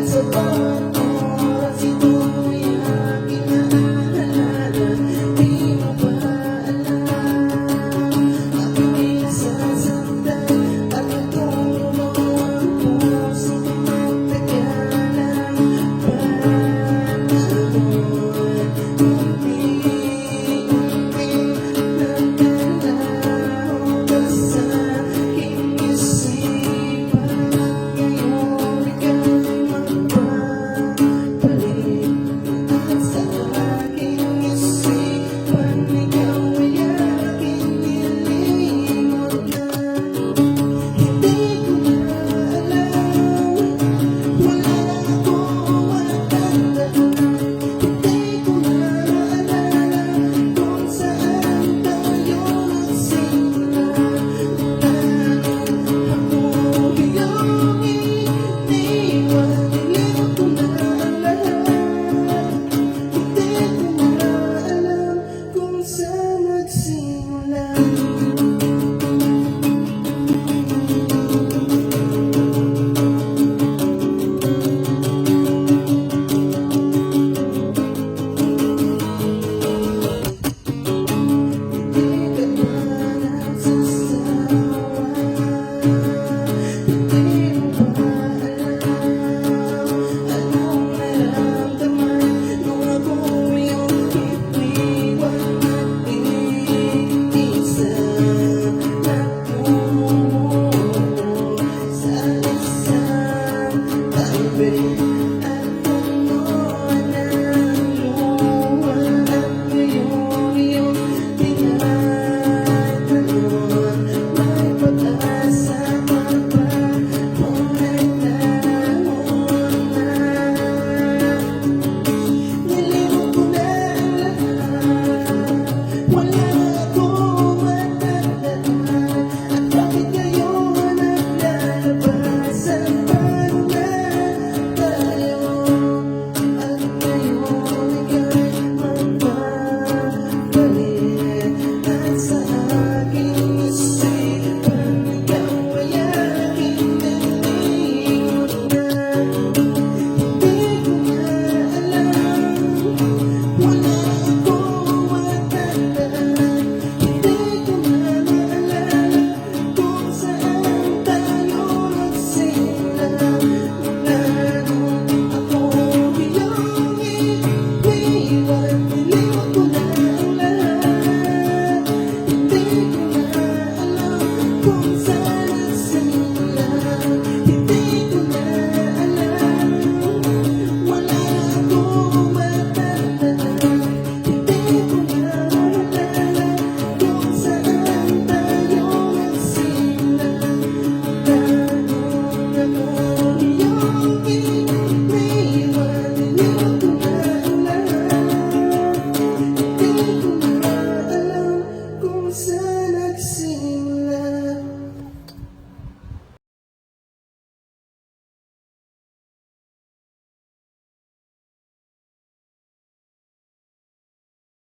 Sa bawat oras ito'y aking naalala. Di mo ba alam, aking isasaktan at nagtulong ang puso magtagalan. Unti-unti nagdalaw ka sa aking isipan. Ngayon ikaw magbabalik at sa aking isipan. Ikaw ay aking nilimot na. Hindi ko na alam, wala na akong matandaan. Hindi ko na maalala kung saan tayo nagsimula. Ako iyong iniwan, iniwan ko na ang lahat. Hindi ko na alam kung saan nagsimula. Baby